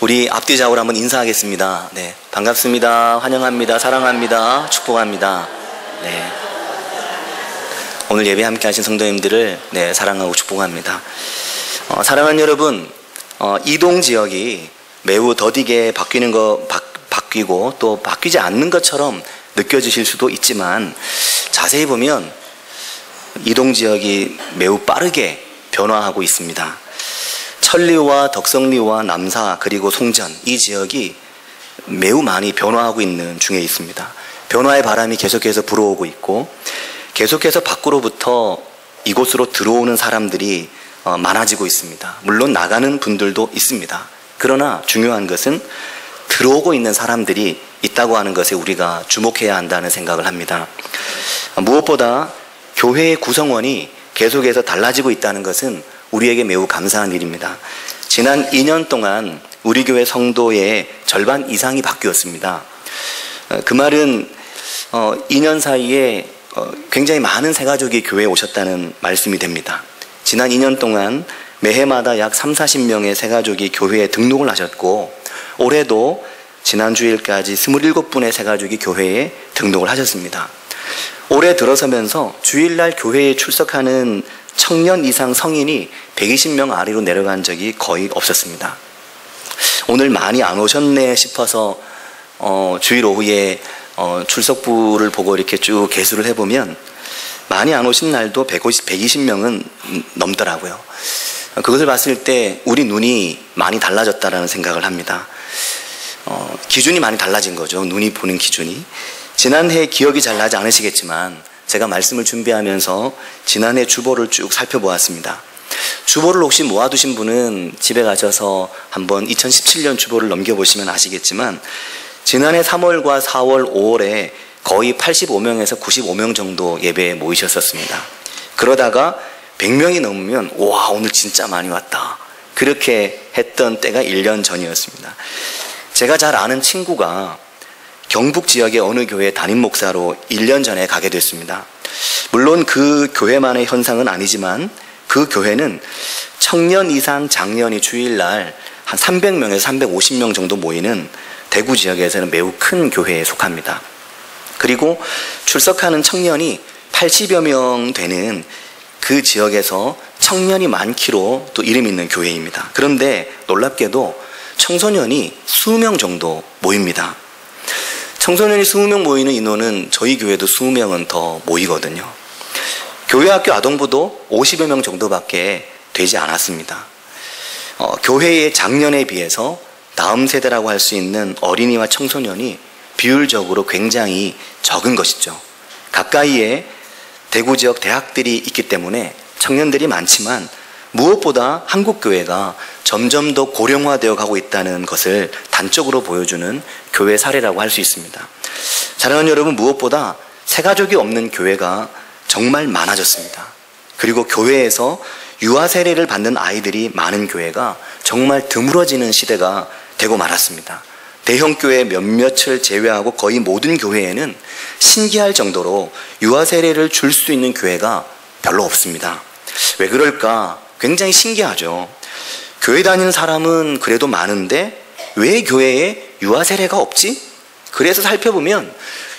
우리 앞뒤좌우로 한번 인사하겠습니다. 네, 반갑습니다. 환영합니다. 사랑합니다. 축복합니다. 네, 오늘 예배 함께 하신 성도님들을 사랑하고 축복합니다. 사랑하는 여러분, 이동 지역이 매우 더디게 바뀌고 또 바뀌지 않는 것처럼 느껴지실 수도 있지만, 자세히 보면 이동 지역이 매우 빠르게 변화하고 있습니다. 천리와 덕성리와 남사 그리고 송전, 이 지역이 매우 많이 변화하고 있는 중에 있습니다. 변화의 바람이 계속해서 불어오고 있고, 계속해서 밖으로부터 이곳으로 들어오는 사람들이 많아지고 있습니다. 물론 나가는 분들도 있습니다. 그러나 중요한 것은 들어오고 있는 사람들이 있다고 하는 것에 우리가 주목해야 한다는 생각을 합니다. 무엇보다 교회의 구성원이 계속해서 달라지고 있다는 것은 우리에게 매우 감사한 일입니다. 지난 2년 동안 우리 교회 성도의 절반 이상이 바뀌었습니다. 그 말은 2년 사이에 굉장히 많은 새가족이 교회에 오셨다는 말씀이 됩니다. 지난 2년 동안 매해마다 약 30-40명의 새가족이 교회에 등록을 하셨고, 올해도 지난 주일까지 27분의 새가족이 교회에 등록을 하셨습니다. 올해 들어서면서 주일날 교회에 출석하는 청년 이상 성인이 120명 아래로 내려간 적이 거의 없었습니다. 오늘 많이 안 오셨네 싶어서 주일 오후에 출석부를 보고 이렇게 쭉 개수를 해보면 많이 안 오신 날도 120명은 넘더라고요. 그것을 봤을 때 우리 눈이 많이 달라졌다라는 생각을 합니다. 기준이 많이 달라진 거죠. 눈이 보는 기준이. 지난해 기억이 잘 나지 않으시겠지만, 제가 말씀을 준비하면서 지난해 주보를 쭉 살펴보았습니다. 주보를 혹시 모아두신 분은 집에 가셔서 한번 2017년 주보를 넘겨보시면 아시겠지만, 지난해 3월과 4월, 5월에 거의 85명에서 95명 정도 예배에 모이셨었습니다. 그러다가 100명이 넘으면 와, 오늘 진짜 많이 왔다, 그렇게 했던 때가 1년 전이었습니다. 제가 잘 아는 친구가 경북 지역의 어느 교회 담임 목사로 1년 전에 가게 됐습니다. 물론 그 교회만의 현상은 아니지만, 그 교회는 청년 이상 장년이 주일날 한 300명에서 350명 정도 모이는 대구 지역에서는 매우 큰 교회에 속합니다. 그리고 출석하는 청년이 80여 명 되는 그 지역에서 청년이 많기로 또 이름 있는 교회입니다. 그런데 놀랍게도 청소년이 20명 정도 모입니다. 청소년이 20명 모이는 인원은 저희 교회도 20명은 더 모이거든요. 교회학교 아동부도 50여 명 정도밖에 되지 않았습니다. 교회의 작년에 비해서 다음 세대라고 할 수 있는 어린이와 청소년이 비율적으로 굉장히 적은 것이죠. 가까이에 대구 지역 대학들이 있기 때문에 청년들이 많지만, 무엇보다 한국교회가 점점 더 고령화되어 가고 있다는 것을 단적으로 보여주는 교회 사례라고 할 수 있습니다. 사랑하는 여러분, 무엇보다 새가족이 없는 교회가 정말 많아졌습니다. 그리고 교회에서 유아 세례를 받는 아이들이 많은 교회가 정말 드물어지는 시대가 되고 말았습니다. 대형 교회 몇몇을 제외하고 거의 모든 교회에는 신기할 정도로 유아 세례를 줄 수 있는 교회가 별로 없습니다. 왜 그럴까? 굉장히 신기하죠. 교회 다니는 사람은 그래도 많은데 왜 교회에 유아 세례가 없지? 그래서 살펴보면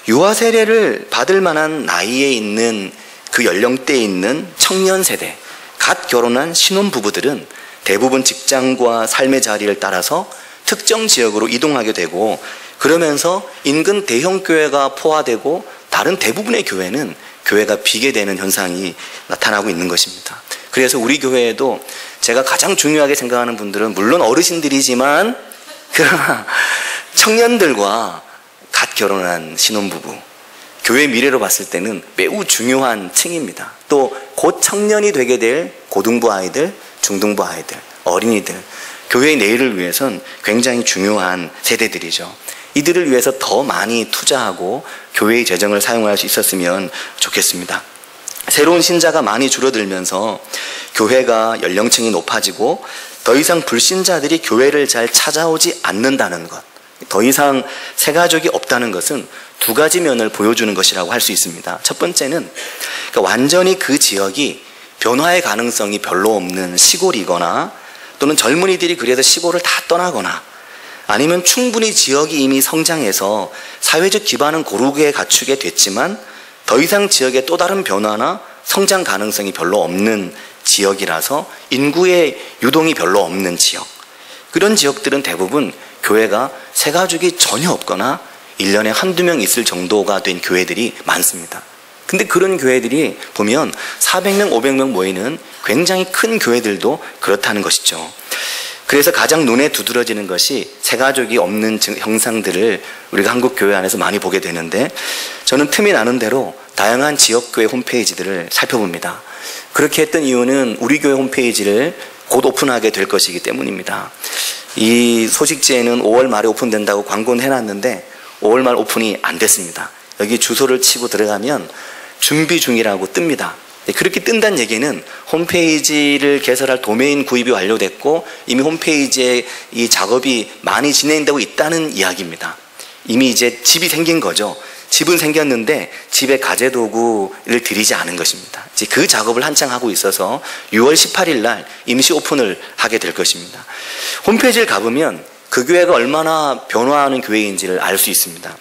유아 세례를 받을 만한 나이에 있는, 그 연령대에 있는 청년 세대, 갓 결혼한 신혼부부들은 대부분 직장과 삶의 자리를 따라서 특정 지역으로 이동하게 되고, 그러면서 인근 대형 교회가 포화되고 다른 대부분의 교회는 교회가 비게 되는 현상이 나타나고 있는 것입니다. 그래서 우리 교회에도 제가 가장 중요하게 생각하는 분들은 물론 어르신들이지만, 그러나 청년들과 갓 결혼한 신혼부부, 교회 미래로 봤을 때는 매우 중요한 층입니다. 또 곧 청년이 되게 될 고등부 아이들, 중등부 아이들, 어린이들, 교회의 내일을 위해선 굉장히 중요한 세대들이죠. 이들을 위해서 더 많이 투자하고 교회의 재정을 사용할 수 있었으면 좋겠습니다. 새로운 신자가 많이 줄어들면서 교회가 연령층이 높아지고 더 이상 불신자들이 교회를 잘 찾아오지 않는다는 것, 더 이상 새가족이 없다는 것은 두 가지 면을 보여주는 것이라고 할 수 있습니다. 첫 번째는 완전히 그 지역이 변화의 가능성이 별로 없는 시골이거나, 또는 젊은이들이 그래서 시골을 다 떠나거나, 아니면 충분히 지역이 이미 성장해서 사회적 기반은 고르게 갖추게 됐지만 더 이상 지역에 또 다른 변화나 성장 가능성이 별로 없는 지역이라서 인구의 유동이 별로 없는 지역, 그런 지역들은 대부분 교회가 새가족이 전혀 없거나 1년에 한두 명 있을 정도가 된 교회들이 많습니다. 근데 그런 교회들이 보면 400명, 500명 모이는 굉장히 큰 교회들도 그렇다는 것이죠. 그래서 가장 눈에 두드러지는 것이 새가족이 없는 형상들을 우리가 한국 교회 안에서 많이 보게 되는데, 저는 틈이 나는 대로 다양한 지역교회 홈페이지들을 살펴봅니다. 그렇게 했던 이유는 우리 교회 홈페이지를 곧 오픈하게 될 것이기 때문입니다. 이 소식지에는 5월 말에 오픈된다고 광고는 해놨는데 5월 말 오픈이 안 됐습니다. 여기 주소를 치고 들어가면 준비 중이라고 뜹니다. 그렇게 뜬다는 얘기는 홈페이지를 개설할 도메인 구입이 완료됐고 이미 홈페이지에 이 작업이 많이 진행되고 있다는 이야기입니다. 이미 이제 집이 생긴 거죠. 집은 생겼는데 집에 가재도구를 들이지 않은 것입니다. 이제 그 작업을 한창 하고 있어서 6월 18일 날 임시 오픈을 하게 될 것입니다. 홈페이지를 가보면 그 교회가 얼마나 변화하는 교회인지를 알 수 있습니다.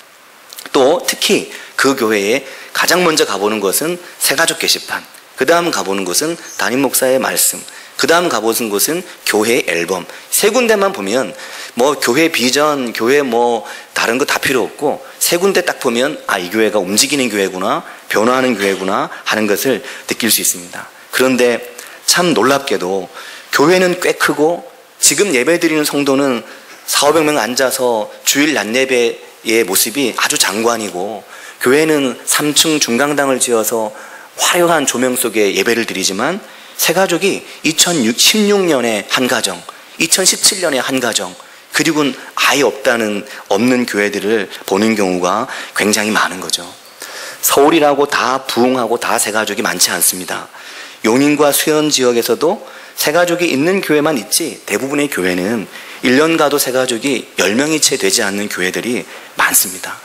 또 특히 그 교회에 가장 먼저 가보는 것은 새가족 게시판, 그 다음 가보는 곳은 담임 목사의 말씀, 그 다음 가보는 곳은 교회 앨범, 세 군데만 보면 뭐 교회 비전, 교회 뭐 다른 거 다 필요 없고 세 군데 딱 보면 아, 이 교회가 움직이는 교회구나, 변화하는 교회구나 하는 것을 느낄 수 있습니다. 그런데 참 놀랍게도 교회는 꽤 크고 지금 예배드리는 성도는 400~500명 앉아서 주일 낮예배의 모습이 아주 장관이고, 교회는 3층 중강당을 지어서 화려한 조명 속에 예배를 드리지만 새가족이 2016년에 한 가정, 2017년에 한 가정, 그리고는 아예 없는 교회들을 보는 경우가 굉장히 많은 거죠. 서울이라고 다 부흥하고 다 새가족이 많지 않습니다. 용인과 수원 지역에서도 새가족이 있는 교회만 있지 대부분의 교회는 1년 가도 새가족이 10명이 채 되지 않는 교회들이 많습니다.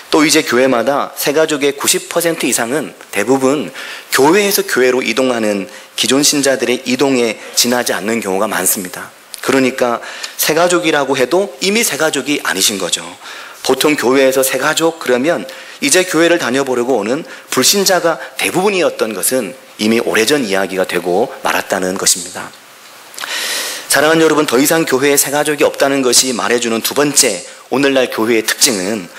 또 이제 교회마다 새가족의 90% 이상은 대부분 교회에서 교회로 이동하는 기존 신자들의 이동에 지나지 않는 경우가 많습니다. 그러니까 새가족이라고 해도 이미 새가족이 아니신 거죠. 보통 교회에서 새가족 그러면 이제 교회를 다녀보려고 오는 불신자가 대부분이었던 것은 이미 오래전 이야기가 되고 말았다는 것입니다. 사랑하는 여러분, 더 이상 교회에 새가족이 없다는 것이 말해주는 두 번째 오늘날 교회의 특징은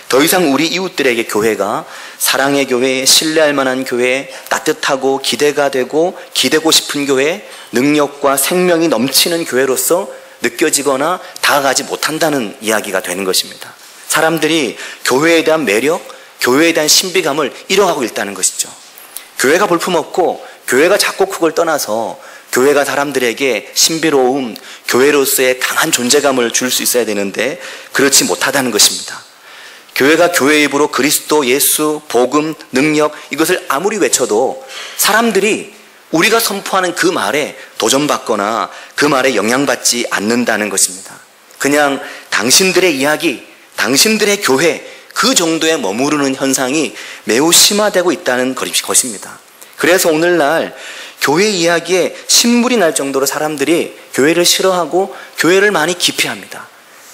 더 이상 우리 이웃들에게 교회가 사랑의 교회, 신뢰할 만한 교회, 따뜻하고 기대가 되고 기대고 싶은 교회, 능력과 생명이 넘치는 교회로서 느껴지거나 다가가지 못한다는 이야기가 되는 것입니다. 사람들이 교회에 대한 매력, 교회에 대한 신비감을 잃어가고 있다는 것이죠. 교회가 볼품없고 교회가 작고 크고를 떠나서 교회가 사람들에게 신비로움, 교회로서의 강한 존재감을 줄 수 있어야 되는데 그렇지 못하다는 것입니다. 교회가 교회 입으로 그리스도, 예수, 복음, 능력 이것을 아무리 외쳐도 사람들이 우리가 선포하는 그 말에 도전받거나 그 말에 영향받지 않는다는 것입니다. 그냥 당신들의 이야기, 당신들의 교회 그 정도에 머무르는 현상이 매우 심화되고 있다는 것입니다. 그래서 오늘날 교회 이야기에 신물이 날 정도로 사람들이 교회를 싫어하고 교회를 많이 기피합니다.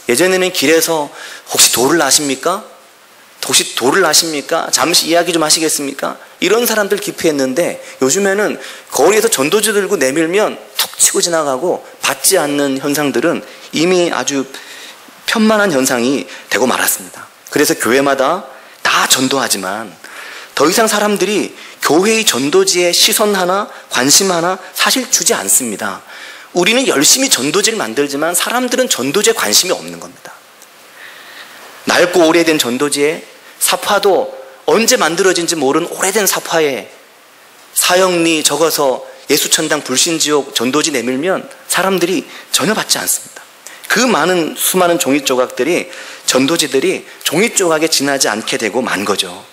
예전에는 길에서 혹시 도를 아십니까? 혹시 도를 아십니까? 잠시 이야기 좀 하시겠습니까? 이런 사람들 기피했는데 요즘에는 거리에서 전도지 들고 내밀면 툭 치고 지나가고 받지 않는 현상들은 이미 아주 편만한 현상이 되고 말았습니다. 그래서 교회마다 다 전도하지만 더 이상 사람들이 교회의 전도지에 시선 하나, 관심 하나 사실 주지 않습니다. 우리는 열심히 전도지를 만들지만 사람들은 전도지에 관심이 없는 겁니다. 낡고 오래된 전도지에 사파도 언제 만들어진지 모르는 오래된 사파에 사형리 적어서 예수천당 불신지옥 전도지 내밀면 사람들이 전혀 받지 않습니다. 그 많은 수많은 종이조각들이 전도지들이 종이조각에 지나지 않게 되고 만 거죠.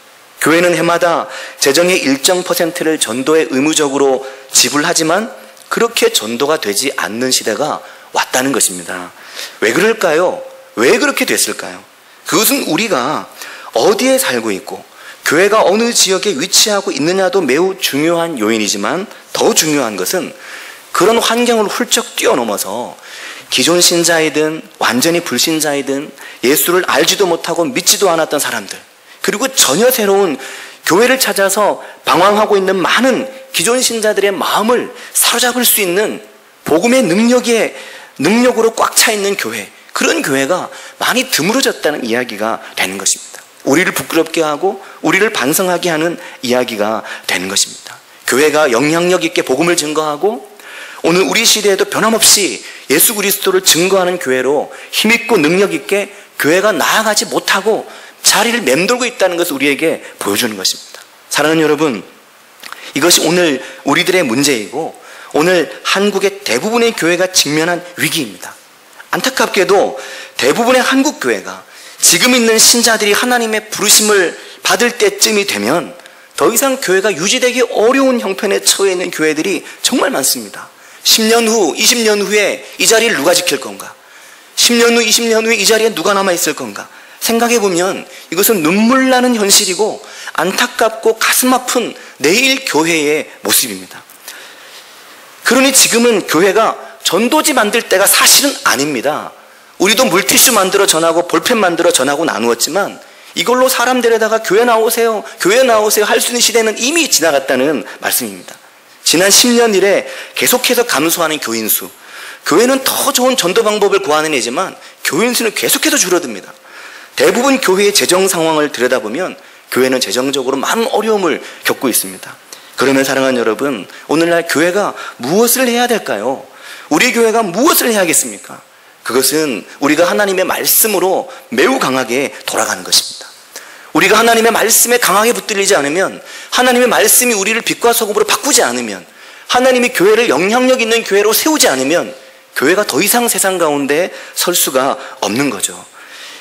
교회는 해마다 재정의 일정 %를 전도에 의무적으로 지불하지만 그렇게 전도가 되지 않는 시대가 왔다는 것입니다. 왜 그럴까요? 왜 그렇게 됐을까요? 그것은 우리가 어디에 살고 있고 교회가 어느 지역에 위치하고 있느냐도 매우 중요한 요인이지만 더 중요한 것은 그런 환경을 훌쩍 뛰어넘어서 기존 신자이든 완전히 불신자이든 예수를 알지도 못하고 믿지도 않았던 사람들, 그리고 전혀 새로운 교회를 찾아서 방황하고 있는 많은 기존 신자들의 마음을 사로잡을 수 있는 복음의 능력으로 꽉 차 있는 교회, 그런 교회가 많이 드물어졌다는 이야기가 되는 것입니다. 우리를 부끄럽게 하고 우리를 반성하게 하는 이야기가 되는 것입니다. 교회가 영향력 있게 복음을 증거하고 오늘 우리 시대에도 변함없이 예수 그리스도를 증거하는 교회로 힘있고 능력 있게 교회가 나아가지 못하고 자리를 맴돌고 있다는 것을 우리에게 보여주는 것입니다. 사랑하는 여러분, 이것이 오늘 우리들의 문제이고 오늘 한국의 대부분의 교회가 직면한 위기입니다. 안타깝게도 대부분의 한국 교회가 지금 있는 신자들이 하나님의 부르심을 받을 때쯤이 되면 더 이상 교회가 유지되기 어려운 형편에 처해 있는 교회들이 정말 많습니다. 10년 후, 20년 후에 이 자리를 누가 지킬 건가? 10년 후, 20년 후에 이 자리에 누가 남아있을 건가? 생각해보면 이것은 눈물 나는 현실이고 안타깝고 가슴 아픈 내일 교회의 모습입니다. 그러니 지금은 교회가 전도지 만들 때가 사실은 아닙니다. 우리도 물티슈 만들어 전하고 볼펜 만들어 전하고 나누었지만 이걸로 사람들에다가 교회 나오세요 할 수 있는 시대는 이미 지나갔다는 말씀입니다. 지난 10년 이래 계속해서 감소하는 교인 수, 교회는 더 좋은 전도 방법을 구하는 교인 수는 계속해서 줄어듭니다. 대부분 교회의 재정 상황을 들여다보면 교회는 재정적으로 많은 어려움을 겪고 있습니다. 그러면 사랑하는 여러분, 오늘날 교회가 무엇을 해야 될까요? 우리 교회가 무엇을 해야겠습니까? 그것은 우리가 하나님의 말씀으로 매우 강하게 돌아가는 것입니다. 우리가 하나님의 말씀에 강하게 붙들리지 않으면, 하나님의 말씀이 우리를 빛과 소금으로 바꾸지 않으면, 하나님이 교회를 영향력 있는 교회로 세우지 않으면 교회가 더 이상 세상 가운데 설 수가 없는 거죠.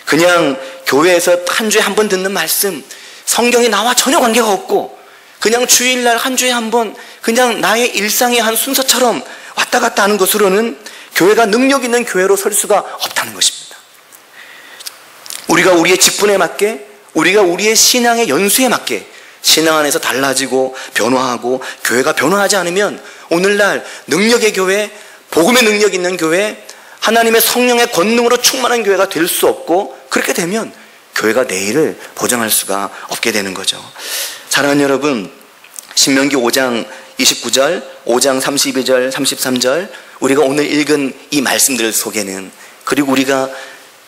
그냥 교회에서 한 주에 한 번 듣는 말씀, 성경이 나와 전혀 관계가 없고 그냥 주일날 한 주에 한 번 그냥 나의 일상의 한 순서처럼 왔다 갔다 하는 것으로는 교회가 능력 있는 교회로 설 수가 없다는 것입니다. 우리가 우리의 직분에 맞게, 우리가 우리의 신앙의 연수에 맞게 신앙 안에서 달라지고 변화하고 교회가 변화하지 않으면 오늘날 능력의 교회, 복음의 능력 있는 교회, 하나님의 성령의 권능으로 충만한 교회가 될 수 없고, 그렇게 되면 교회가 내일을 보장할 수가 없게 되는 거죠. 사랑하는 여러분, 신명기 5장 29절, 5장 32절, 33절, 우리가 오늘 읽은 이 말씀들 속에는, 그리고 우리가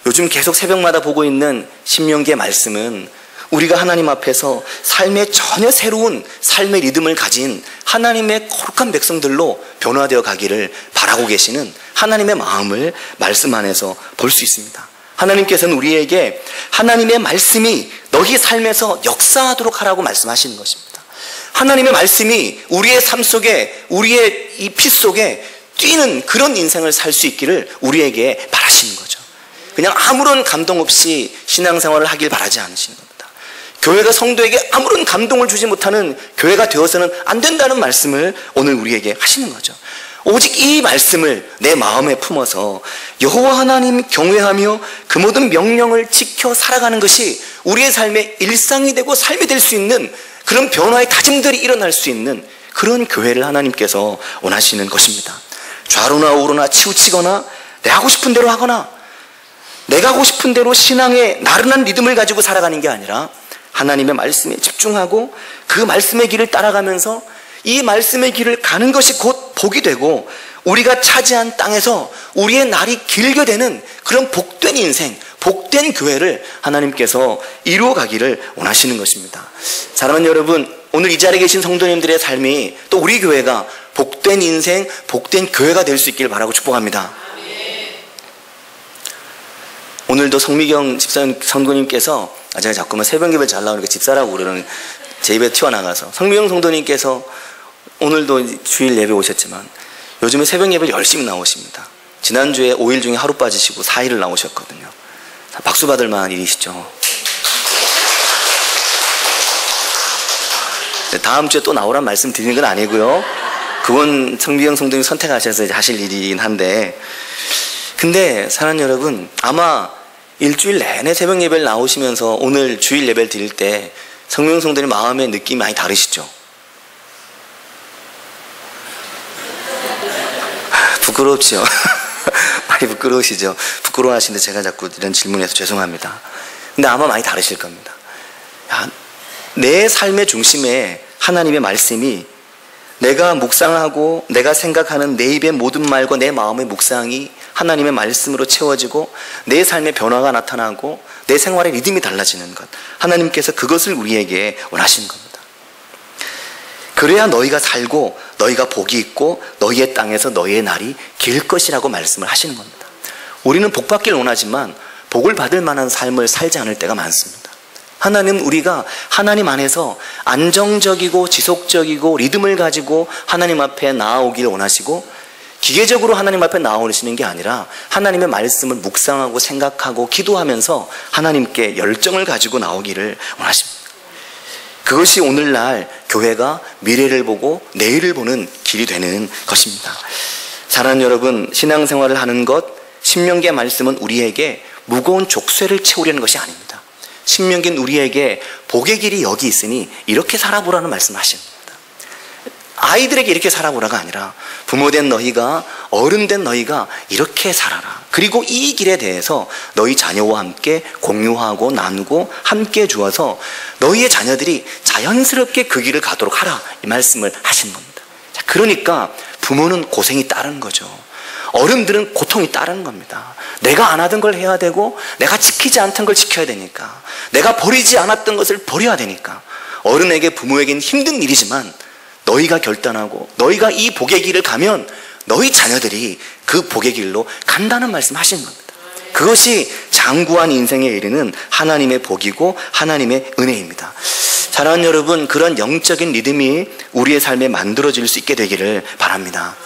요즘 계속 새벽마다 보고 있는 신명기의 말씀은 우리가 하나님 앞에서 삶의 전혀 새로운 삶의 리듬을 가진 하나님의 거룩한 백성들로 변화되어 가기를 바라고 계시는 하나님의 마음을 말씀 안에서 볼 수 있습니다. 하나님께서는 우리에게 하나님의 말씀이 너희 삶에서 역사하도록 하라고 말씀하시는 것입니다. 하나님의 말씀이 우리의 삶 속에, 우리의 이 피 속에 뛰는 그런 인생을 살 수 있기를 우리에게 바라시는 거죠. 그냥 아무런 감동 없이 신앙생활을 하길 바라지 않으시는 겁니다. 교회가 성도에게 아무런 감동을 주지 못하는 교회가 되어서는 안 된다는 말씀을 오늘 우리에게 하시는 거죠. 오직 이 말씀을 내 마음에 품어서 여호와 하나님 경외하며 그 모든 명령을 지켜 살아가는 것이 우리의 삶의 일상이 되고 삶이 될 수 있는 그런 변화의 다짐들이 일어날 수 있는 그런 교회를 하나님께서 원하시는 것입니다. 좌로나 우로나 치우치거나 내 하고 싶은 대로 하거나 내가 하고 싶은 대로 신앙의 나른한 리듬을 가지고 살아가는 게 아니라 하나님의 말씀에 집중하고 그 말씀의 길을 따라가면서 이 말씀의 길을 가는 것이 곧 복이 되고 우리가 차지한 땅에서 우리의 날이 길게 되는 그런 복된 인생, 복된 교회를 하나님께서 이루어 가기를 원하시는 것입니다. 사랑하는 여러분, 오늘 이 자리에 계신 성도님들의 삶이 또 우리 교회가 복된 인생, 복된 교회가 될 수 있기를 바라고 축복합니다. 오늘도 성미경 성도님께서, 제가 자꾸만 새벽 예배 잘 나오니까 집사라고 그러는, 제 입에 튀어나가서, 성미경 성도님께서 오늘도 주일 예배 오셨지만 요즘에 새벽 예배 열심히 나오십니다. 지난주에 5일 중에 하루 빠지시고 4일을 나오셨거든요. 박수 받을 만한 일이시죠. 다음 주에 또 나오란 말씀 드리는 건 아니고요. 그건 성미경 성도님 선택하셔서 하실 일이긴 한데, 근데 사랑하는 여러분, 아마 일주일 내내 새벽 예배를 나오시면서 오늘 주일 예배를 드릴 때 성미경 성도님 마음의 느낌이 많이 다르시죠? 부끄럽죠? 많이 부끄러우시죠? 부끄러워하시는데 제가 자꾸 이런 질문해서 죄송합니다. 근데 아마 많이 다르실 겁니다. 내 삶의 중심에 하나님의 말씀이 내가 묵상하고 내가 생각하는 내 입의 모든 말과 내 마음의 묵상이 하나님의 말씀으로 채워지고 내 삶의 변화가 나타나고 내 생활의 리듬이 달라지는 것, 하나님께서 그것을 우리에게 원하시는 겁니다. 그래야 너희가 살고 너희가 복이 있고 너희의 땅에서 너희의 날이 길 것이라고 말씀을 하시는 겁니다. 우리는 복 받기를 원하지만 복을 받을 만한 삶을 살지 않을 때가 많습니다. 하나님은 우리가 하나님 안에서 안정적이고 지속적이고 리듬을 가지고 하나님 앞에 나아오길 원하시고, 기계적으로 하나님 앞에 나오시는 게 아니라 하나님의 말씀을 묵상하고 생각하고 기도하면서 하나님께 열정을 가지고 나오기를 원하십니다. 그것이 오늘날 교회가 미래를 보고 내일을 보는 길이 되는 것입니다. 사랑하는 여러분, 신앙생활을 하는 것, 신명기의 말씀은 우리에게 무거운 족쇄를 채우려는 것이 아닙니다. 신명기는 우리에게 복의 길이 여기 있으니 이렇게 살아보라는 말씀을 하십니다. 아이들에게 이렇게 살아보라가 아니라 부모된 너희가, 어른된 너희가 이렇게 살아라. 그리고 이 길에 대해서 너희 자녀와 함께 공유하고 나누고 함께 주어서 너희의 자녀들이 자연스럽게 그 길을 가도록 하라, 이 말씀을 하신 겁니다. 자, 그러니까 부모는 고생이 따르는 거죠. 어른들은 고통이 따르는 겁니다. 내가 안 하던 걸 해야 되고 내가 지키지 않던 걸 지켜야 되니까, 내가 버리지 않았던 것을 버려야 되니까 어른에게, 부모에게는 힘든 일이지만 너희가 결단하고 너희가 이 복의 길을 가면 너희 자녀들이 그 복의 길로 간다는 말씀 하시는 겁니다. 그것이 장구한 인생에 이르는 하나님의 복이고 하나님의 은혜입니다. 사랑하는 여러분, 그런 영적인 리듬이 우리의 삶에 만들어질 수 있게 되기를 바랍니다.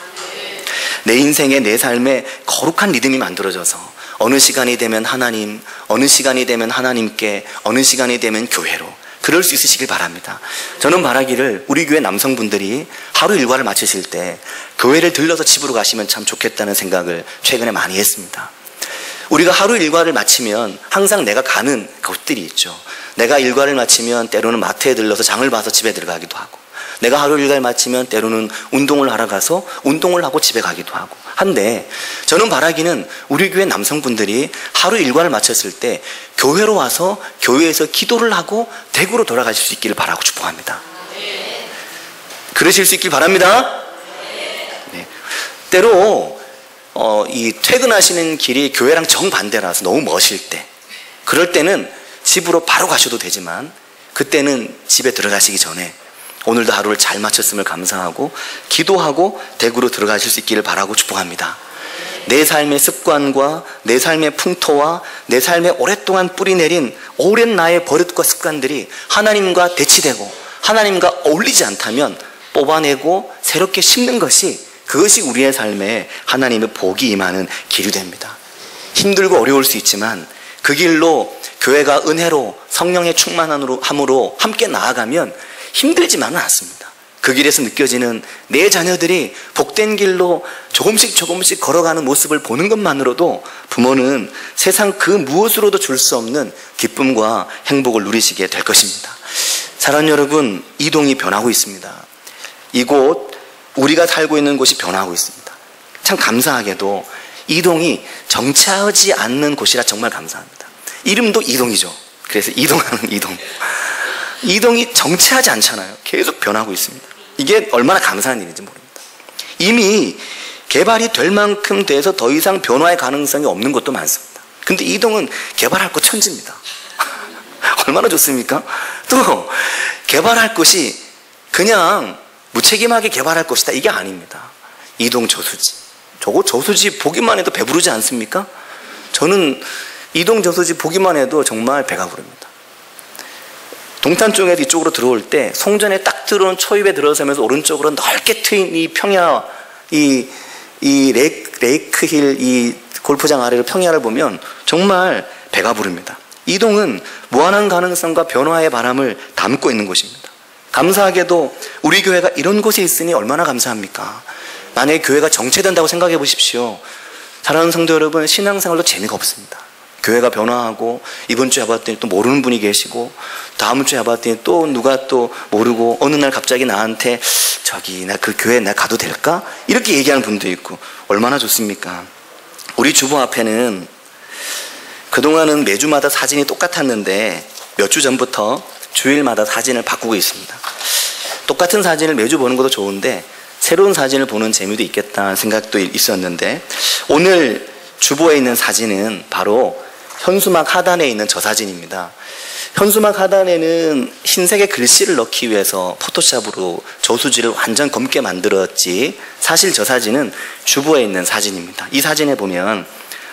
내 인생에, 내 삶에 거룩한 리듬이 만들어져서 어느 시간이 되면 하나님, 어느 시간이 되면 하나님께, 어느 시간이 되면 교회로, 그럴 수 있으시길 바랍니다. 저는 바라기를 우리 교회 남성분들이 하루 일과를 마치실 때 교회를 들러서 집으로 가시면 참 좋겠다는 생각을 최근에 많이 했습니다. 우리가 하루 일과를 마치면 항상 내가 가는 곳들이 있죠. 내가 일과를 마치면 때로는 마트에 들러서 장을 봐서 집에 들어가기도 하고, 내가 하루 일과를 마치면 때로는 운동을 하러 가서 운동을 하고 집에 가기도 하고 한데, 저는 바라기는 우리 교회 남성분들이 하루 일과를 마쳤을 때 교회로 와서 교회에서 기도를 하고 댁으로 돌아가실 수 있기를 바라고 축복합니다. 그러실 수 있길 바랍니다. 네. 때로 이 퇴근하시는 길이 교회랑 정반대라서 너무 멋일 때, 그럴 때는 집으로 바로 가셔도 되지만 그때는 집에 들어가시기 전에 오늘도 하루를 잘 마쳤음을 감사하고 기도하고 댁으로 들어가실 수 있기를 바라고 축복합니다. 내 삶의 습관과 내 삶의 풍토와 내 삶에 오랫동안 뿌리내린 오랜 나의 버릇과 습관들이 하나님과 대치되고 하나님과 어울리지 않다면 뽑아내고 새롭게 심는 것이, 그것이 우리의 삶에 하나님의 복이 임하는 길이 됩니다. 힘들고 어려울 수 있지만 그 길로 교회가 은혜로 성령의 충만함으로 함께 나아가면 힘들지만은 않습니다. 그 길에서 느껴지는 내 자녀들이 복된 길로 조금씩 걸어가는 모습을 보는 것만으로도 부모는 세상 그 무엇으로도 줄 수 없는 기쁨과 행복을 누리시게 될 것입니다. 사랑하는 여러분, 이동이 변하고 있습니다. 이곳, 우리가 살고 있는 곳이 변하고 있습니다. 참 감사하게도 이동이 정체하지 않는 곳이라 정말 감사합니다. 이름도 이동이죠. 그래서 이동하는 이동. 이동이 정체하지 않잖아요. 계속 변하고 있습니다. 이게 얼마나 감사한 일인지 모릅니다. 이미 개발이 될 만큼 돼서 더 이상 변화의 가능성이 없는 것도 많습니다. 근데 이동은 개발할 것 천지입니다. 얼마나 좋습니까? 또 개발할 것이 그냥 무책임하게 개발할 것이다, 이게 아닙니다. 이동 저수지, 저거 저수지 보기만 해도 배부르지 않습니까? 저는 이동 저수지 보기만 해도 정말 배가 부릅니다. 동탄 쪽에서 이쪽으로 들어올 때 송전에 딱 들어온 초입에 들어서면서 오른쪽으로 넓게 트인 이 평야, 이 레이크힐 이 골프장 아래로 평야를 보면 정말 배가 부릅니다. 이동은 무한한 가능성과 변화의 바람을 담고 있는 곳입니다. 감사하게도 우리 교회가 이런 곳에 있으니 얼마나 감사합니까? 만약에 교회가 정체된다고 생각해 보십시오. 사랑하는 성도 여러분, 신앙생활도 재미가 없습니다. 교회가 변화하고 이번 주에 와봤더니 또 모르는 분이 계시고 다음 주에 와봤더니 또 누가 또 모르고 어느 날 갑자기 나한테 저기 나 그 교회 나 가도 될까? 이렇게 얘기하는 분도 있고 얼마나 좋습니까? 우리 주보 앞에는 그동안은 매주마다 사진이 똑같았는데 몇 주 전부터 주일마다 사진을 바꾸고 있습니다. 똑같은 사진을 매주 보는 것도 좋은데 새로운 사진을 보는 재미도 있겠다는 생각도 있었는데, 오늘 주보에 있는 사진은 바로 현수막 하단에 있는 저 사진입니다. 현수막 하단에는 흰색의 글씨를 넣기 위해서 포토샵으로 저수지를 완전 검게 만들었지, 사실 저 사진은 주보에 있는 사진입니다. 이 사진에 보면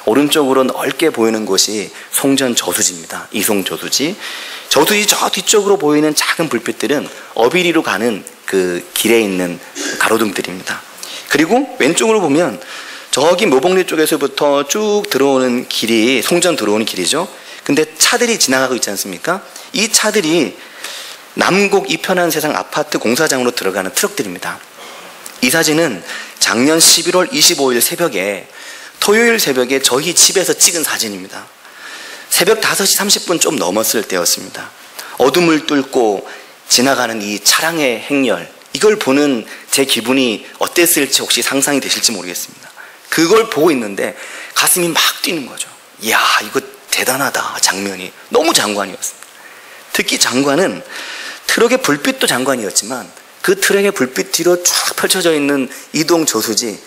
오른쪽으로 넓게 보이는 곳이 송전 저수지입니다. 이송 저수지. 저수지 저 뒤쪽으로 보이는 작은 불빛들은 어비리로 가는 그 길에 있는 가로등들입니다. 그리고 왼쪽으로 보면 저기 묘봉리 쪽에서부터 쭉 들어오는 길이 송전 들어오는 길이죠. 근데 차들이 지나가고 있지 않습니까? 이 차들이 남곡 이편한 세상 아파트 공사장으로 들어가는 트럭들입니다. 이 사진은 작년 11월 25일 새벽에, 토요일 새벽에 저희 집에서 찍은 사진입니다. 새벽 5시 30분 좀 넘었을 때였습니다. 어둠을 뚫고 지나가는 이 차량의 행렬, 이걸 보는 제 기분이 어땠을지 혹시 상상이 되실지 모르겠습니다. 그걸 보고 있는데 가슴이 막 뛰는 거죠. 이야, 이거 대단하다. 장면이 너무 장관이었습니다. 특히 장관은 트럭의 불빛도 장관이었지만 그 트럭의 불빛 뒤로 쫙 펼쳐져 있는 이동 저수지,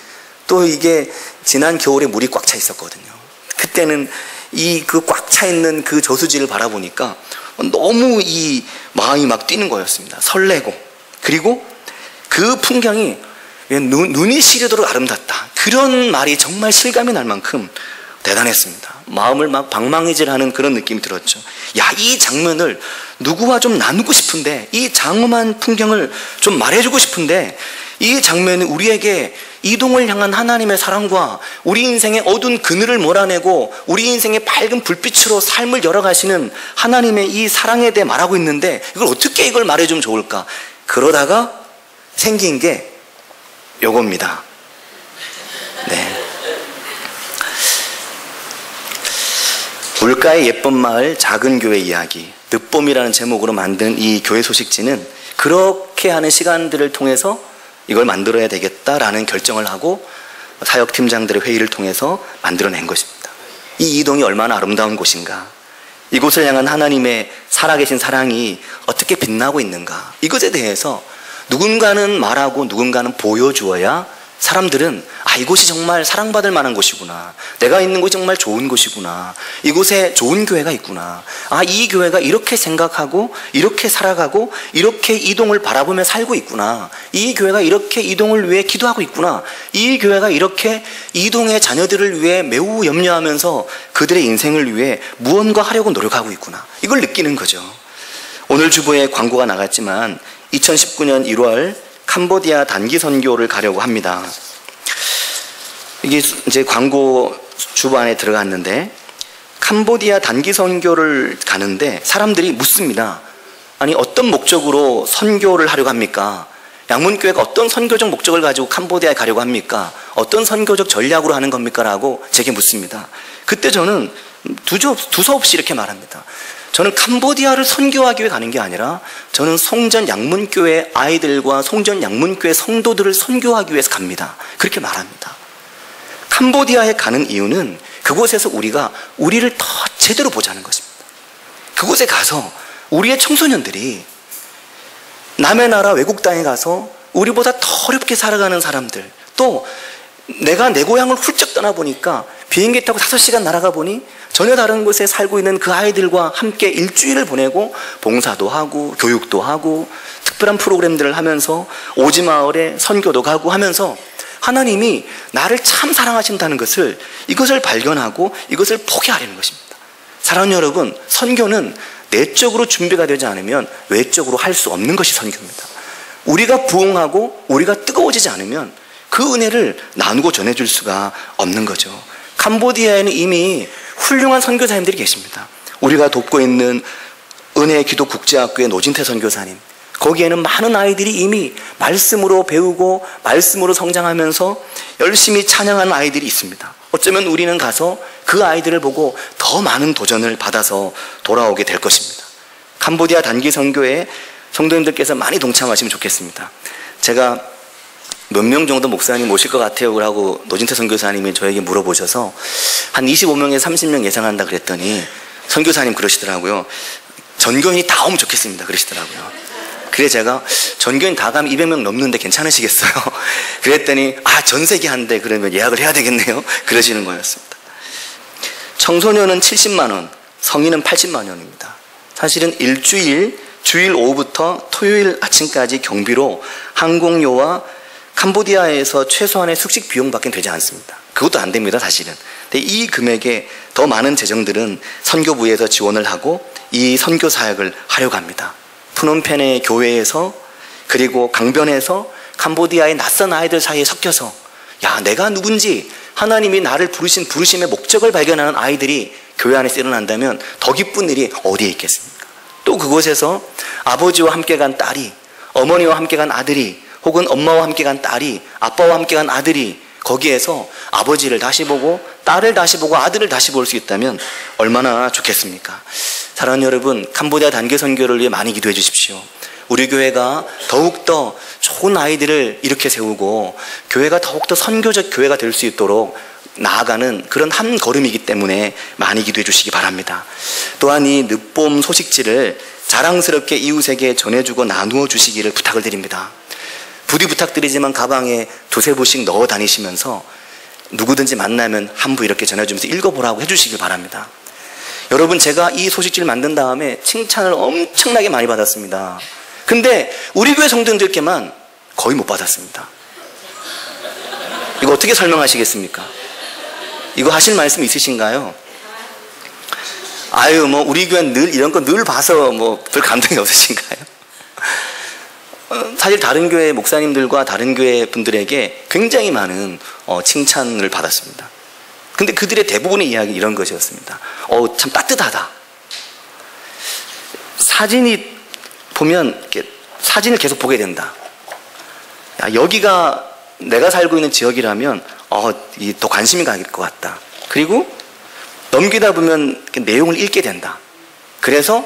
또 이게 지난 겨울에 물이 꽉 차 있었거든요. 그때는 이 그 꽉 차 있는 그 저수지를 바라보니까 너무 이 마음이 막 뛰는 거였습니다. 설레고, 그리고 그 풍경이 눈이 시리도록 아름답다, 그런 말이 정말 실감이 날 만큼 대단했습니다. 마음을 막 방망이질하는 그런 느낌이 들었죠. 야, 이 장면을 누구와 좀 나누고 싶은데, 이 장엄한 풍경을 좀 말해주고 싶은데, 이 장면이 우리에게 이동을 향한 하나님의 사랑과 우리 인생의 어두운 그늘을 몰아내고 우리 인생의 밝은 불빛으로 삶을 열어가시는 하나님의 이 사랑에 대해 말하고 있는데, 이걸 어떻게 이걸 말해주면 좋을까? 그러다가 생긴 게 요겁니다. 네. 물가의 예쁜 마을 작은 교회 이야기, 늦봄이라는 제목으로 만든 이 교회 소식지는 그렇게 하는 시간들을 통해서 이걸 만들어야 되겠다라는 결정을 하고 사역팀장들의 회의를 통해서 만들어낸 것입니다. 이 이동이 얼마나 아름다운 곳인가, 이곳을 향한 하나님의 살아계신 사랑이 어떻게 빛나고 있는가, 이것에 대해서 누군가는 말하고 누군가는 보여주어야 사람들은 이곳이 정말 사랑받을 만한 곳이구나, 내가 있는 곳이 정말 좋은 곳이구나, 이곳에 좋은 교회가 있구나, 이 교회가 이렇게 생각하고 이렇게 살아가고 이렇게 이동을 바라보며 살고 있구나, 이 교회가 이렇게 이동을 위해 기도하고 있구나, 이 교회가 이렇게 이동의 자녀들을 위해 매우 염려하면서 그들의 인생을 위해 무언가 하려고 노력하고 있구나, 이걸 느끼는 거죠. 오늘 주보에 광고가 나갔지만 2019년 1월 캄보디아 단기 선교를 가려고 합니다. 이게 이제 광고 주보 안에 들어갔는데, 캄보디아 단기 선교를 가는데 사람들이 묻습니다. 아니, 어떤 목적으로 선교를 하려고 합니까? 양문교회가 어떤 선교적 목적을 가지고 캄보디아에 가려고 합니까? 어떤 선교적 전략으로 하는 겁니까? 라고 제게 묻습니다. 그때 저는 두서없이 이렇게 말합니다. 저는 캄보디아를 선교하기 위해 가는 게 아니라 저는 송전 양문교회 아이들과 송전 양문교회 성도들을 선교하기 위해서 갑니다. 그렇게 말합니다. 캄보디아에 가는 이유는 그곳에서 우리가 우리를 더 제대로 보자는 것입니다. 그곳에 가서 우리의 청소년들이 남의 나라 외국 땅에 가서 우리보다 더 어렵게 살아가는 사람들, 또 내가 내 고향을 훌쩍 떠나보니까 비행기 타고 5시간 날아가 보니 전혀 다른 곳에 살고 있는 그 아이들과 함께 일주일을 보내고 봉사도 하고 교육도 하고 특별한 프로그램들을 하면서 오지마을에 선교도 가고 하면서 하나님이 나를 참 사랑하신다는 것을, 이것을 발견하고 이것을 포기하려는 것입니다. 사랑하는 여러분, 선교는 내적으로 준비가 되지 않으면 외적으로 할 수 없는 것이 선교입니다. 우리가 부흥하고 우리가 뜨거워지지 않으면 그 은혜를 나누고 전해줄 수가 없는 거죠. 캄보디아에는 이미 훌륭한 선교사님들이 계십니다. 우리가 돕고 있는 은혜의 기도 국제학교의 노진태 선교사님, 거기에는 많은 아이들이 이미 말씀으로 배우고 말씀으로 성장하면서 열심히 찬양하는 아이들이 있습니다. 어쩌면 우리는 가서 그 아이들을 보고 더 많은 도전을 받아서 돌아오게 될 것입니다. 캄보디아 단기 선교에 성도님들께서 많이 동참하시면 좋겠습니다. 제가 몇 명 정도 목사님 오실 것 같아요? 라고 노진태 선교사님이 저에게 물어보셔서 한 25명에서 30명 예상한다 그랬더니 선교사님 그러시더라고요. 전교인이 다 오면 좋겠습니다. 그러시더라고요. 그래서 제가 전교인 다 가면 200명 넘는데 괜찮으시겠어요? 그랬더니 전 세계 한대 그러면 예약을 해야 되겠네요. 그러시는 거였습니다. 청소년은 70만 원, 성인은 80만 원입니다. 사실은 일주일 주일 오후부터 토요일 아침까지 경비로 항공료와 캄보디아에서 최소한의 숙식 비용밖에 되지 않습니다. 그것도 안 됩니다, 사실은. 근데 이 금액에 더 많은 재정들은 선교부에서 지원을 하고 이 선교 사역을 하려고 합니다. 프놈펜의 교회에서 그리고 강변에서 캄보디아의 낯선 아이들 사이에 섞여서 내가 누군지 하나님이 나를 부르신 부르심의 목적을 발견하는 아이들이 교회 안에서 일어난다면 더 기쁜 일이 어디에 있겠습니까? 또 그곳에서 아버지와 함께 간 딸이, 어머니와 함께 간 아들이, 혹은 엄마와 함께 간 딸이, 아빠와 함께 간 아들이 거기에서 아버지를 다시 보고 딸을 다시 보고 아들을 다시 볼 수 있다면 얼마나 좋겠습니까? 사랑하는 여러분, 캄보디아 단계 선교를 위해 많이 기도해 주십시오. 우리 교회가 더욱더 좋은 아이들을 이렇게 세우고 교회가 더욱더 선교적 교회가 될 수 있도록 나아가는 그런 한 걸음이기 때문에 많이 기도해 주시기 바랍니다. 또한 이 늦봄 소식지를 자랑스럽게 이웃에게 전해주고 나누어 주시기를 부탁을 드립니다. 부디 부탁드리지만 가방에 두세 부씩 넣어 다니시면서 누구든지 만나면 한 부 이렇게 전해주면서 읽어보라고 해주시길 바랍니다. 여러분, 제가 이 소식지를 만든 다음에 칭찬을 엄청나게 많이 받았습니다. 근데 우리 교회 성도님들께만 거의 못 받았습니다. 이거 어떻게 설명하시겠습니까? 이거 하실 말씀 있으신가요? 우리 교회는 늘 이런 거 늘 봐서 별 감동이 없으신가요? 사실 다른 교회 목사님들과 다른 교회 분들에게 굉장히 많은 칭찬을 받았습니다. 근데 그들의 대부분의 이야기 이런 것이었습니다. 참 따뜻하다. 사진이 보면 사진을 계속 보게 된다. 여기가 내가 살고 있는 지역이라면 더 관심이 가길 것 같다. 그리고 넘기다 보면 내용을 읽게 된다. 그래서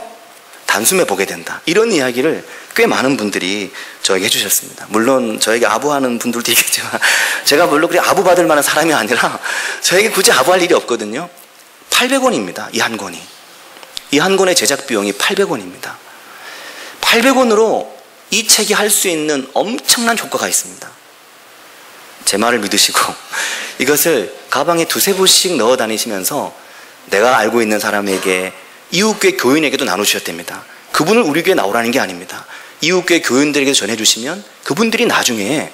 단숨에 보게 된다. 이런 이야기를 꽤 많은 분들이 저에게 해주셨습니다. 물론 저에게 아부하는 분들도 있겠지만 제가 물론 그렇게 아부받을 만한 사람이 아니라 저에게 굳이 아부할 일이 없거든요. 800원입니다. 이 한 권이. 이 한 권의 제작 비용이 800원입니다. 800원으로 이 책이 할 수 있는 엄청난 효과가 있습니다. 제 말을 믿으시고 이것을 가방에 두세 부씩 넣어 다니시면서 내가 알고 있는 사람에게, 이웃교회 교인에게도 나누셔야 됩니다. 그분을 우리 교회에 나오라는 게 아닙니다. 이웃교회 교인들에게 전해주시면 그분들이 나중에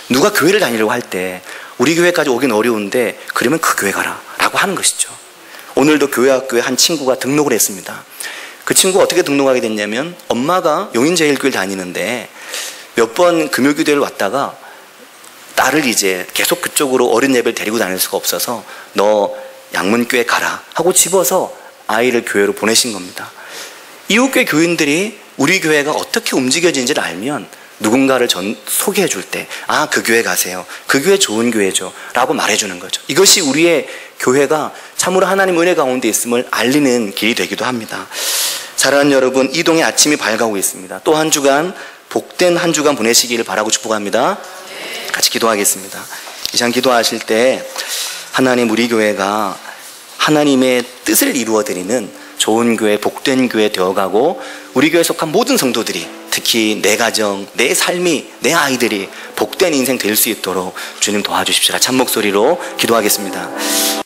누가 교회를 다니려고 할 때 우리 교회까지 오긴 어려운데 그러면 그 교회 가라 라고 하는 것이죠. 오늘도 교회학교에 한 친구가 등록을 했습니다. 그 친구가 어떻게 등록하게 됐냐면 엄마가 용인제일교회를 다니는데 몇 번 금요기도회를 왔다가 딸을 이제 계속 그쪽으로 어린 예배를 데리고 다닐 수가 없어서 너 양문교회 가라 하고 집어서 아이를 교회로 보내신 겁니다. 이웃교회 교인들이 우리 교회가 어떻게 움직여지는지를 알면 누군가를 소개해 줄 때 그 교회 가세요. 그 교회 좋은 교회죠 라고 말해주는 거죠. 이것이 우리의 교회가 참으로 하나님 은혜 가운데 있음을 알리는 길이 되기도 합니다. 사랑하는 여러분, 이동의 아침이 밝아오고 있습니다. 또 한 주간 복된 한 주간 보내시기를 바라고 축복합니다. 같이 기도하겠습니다. 이 시간 기도하실 때 하나님, 우리 교회가 하나님의 뜻을 이루어드리는 좋은 교회, 복된 교회 되어가고 우리 교회에 속한 모든 성도들이, 특히 내 가정, 내 삶이, 내 아이들이 복된 인생 될 수 있도록 주님 도와주십시오. 찬 목소리로 기도하겠습니다.